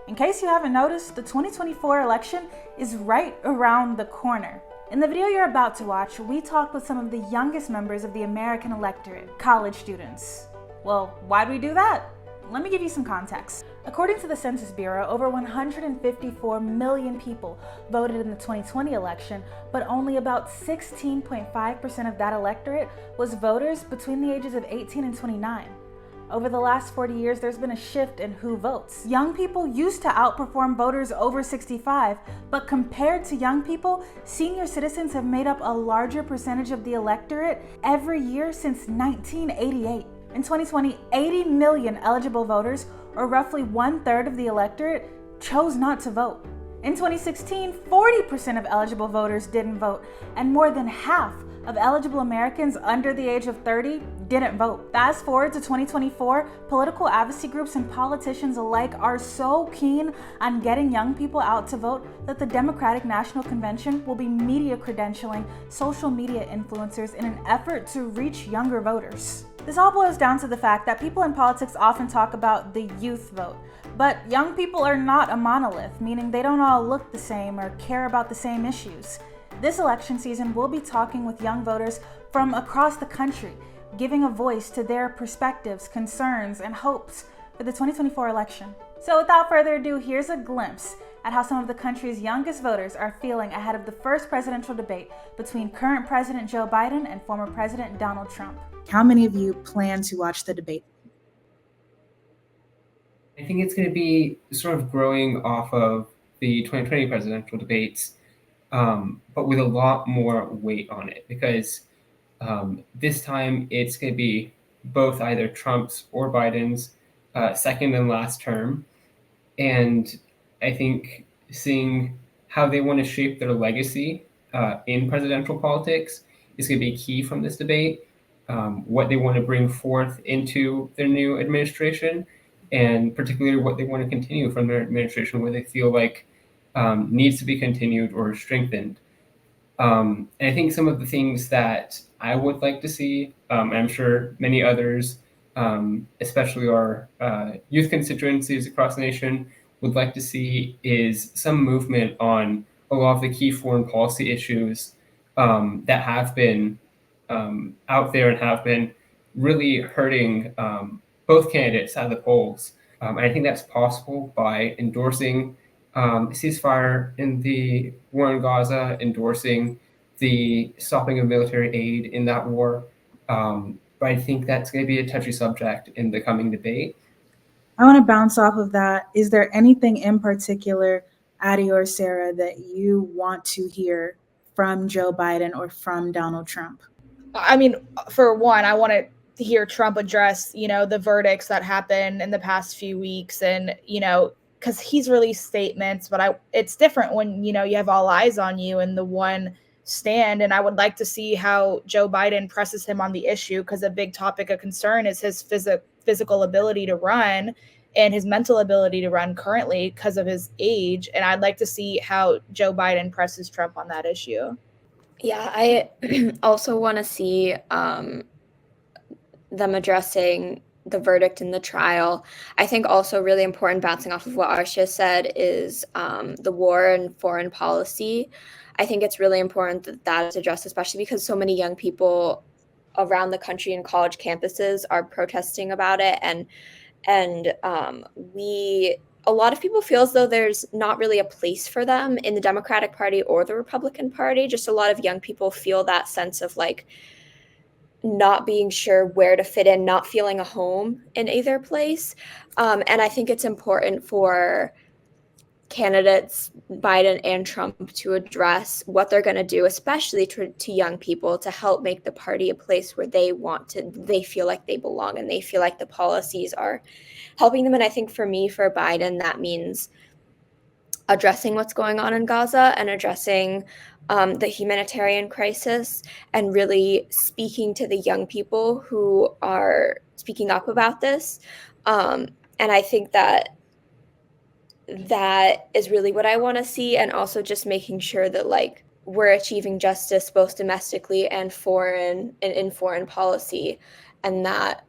In case you haven't noticed, the 2024 election is right around the corner. In the video you're about to watch, we talked with some of the youngest members of the American electorate, college students. Well, why'd we do that? Let me give you some context. According to the Census Bureau, over 154 million people voted in the 2020 election, but only about 16.5% of that electorate was voters between the ages of 18 and 29. Over the last 40 years, there's been a shift in who votes. Young people used to outperform voters over 65, but compared to young people, senior citizens have made up a larger percentage of the electorate every year since 1988. In 2020, 80 million eligible voters, or roughly 1/3 of the electorate, chose not to vote. In 2016, 40% of eligible voters didn't vote, and more than half of eligible Americans under the age of 30 didn't vote. Fast forward to 2024, political advocacy groups and politicians alike are so keen on getting young people out to vote that the Democratic National Convention will be media credentialing social media influencers in an effort to reach younger voters. This all boils down to the fact that people in politics often talk about the youth vote, but young people are not a monolith, meaning they don't all look the same or care about the same issues. This election season, we'll be talking with young voters from across the country, giving a voice to their perspectives, concerns, and hopes for the 2024 election. So without further ado, here's a glimpse at how some of the country's youngest voters are feeling ahead of the first presidential debate between current President Joe Biden and former President Donald Trump. How many of you plan to watch the debate? I think it's going to be sort of growing off of the 2020 presidential debates, but with a lot more weight on it, because this time it's going to be both either Trump's or Biden's second and last term. And I think seeing how they want to shape their legacy in presidential politics is going to be key from this debate. What they want to bring forth into their new administration, and particularly what they want to continue from their administration, where they feel like needs to be continued or strengthened. And I think some of the things that I would like to see, and I'm sure many others, especially our youth constituencies across the nation, would like to see is some movement on a lot of the key foreign policy issues that have been out there and have been really hurting both candidates at the polls. And I think that's possible by endorsing ceasefire in the war in Gaza, endorsing the stopping of military aid in that war. But I think that's going to be a touchy subject in the coming debate. I want to bounce off of that. Is there anything in particular, Addie or Sarah, that you want to hear from Joe Biden or from Donald Trump? I mean, for one, I want to hear Trump address, the verdicts that happened in the past few weeks, and, because he's released statements, but it's different when, you have all eyes on you and the one stand. And I would like to see how Joe Biden presses him on the issue, because a big topic of concern is his physical ability to run and his mental ability to run currently because of his age. And I'd like to see how Joe Biden presses Trump on that issue. Yeah, I also want to see them addressing the verdict in the trial. I think also really important, bouncing off of what Arshia said, is the war and foreign policy. I think it's really important that that is addressed, especially because so many young people around the country and college campuses are protesting about it. And a lot of people feel as though there's not really a place for them in the Democratic Party or the Republican Party. Just a lot of young people feel that sense of like not being sure where to fit in, not feeling a home in either place. And I think it's important for candidates Biden and Trump to address what they're going to do, especially to young people, to help make the party a place where they feel like they belong and they feel like the policies are helping them. And I think for Biden, that means addressing what's going on in Gaza and addressing the humanitarian crisis, and really speaking to the young people who are speaking up about this. And I think that is really what I want to see. And also just making sure that like we're achieving justice both domestically and in foreign policy. And that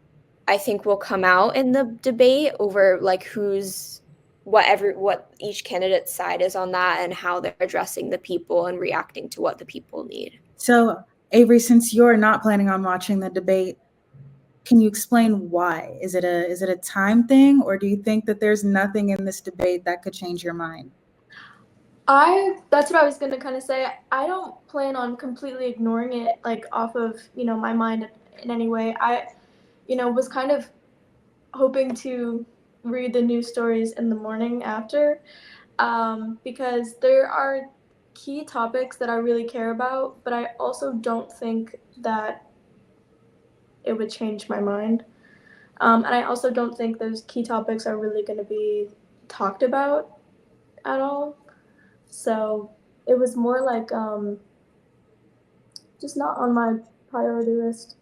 I think will come out in the debate over like who's what each candidate's side is on that and how they're addressing the people and reacting to what the people need. So, Avery, since you're not planning on watching the debate, can you explain why? Is it a time thing, or do you think that there's nothing in this debate that could change your mind? That's what I was gonna kind of say. I don't plan on completely ignoring it, like off of my mind in any way. I was kind of hoping to read the news stories in the morning after, because there are key topics that I really care about, but I also don't think that it would change my mind. And I also don't think those key topics are really going to be talked about at all. So it was more like just not on my priority list.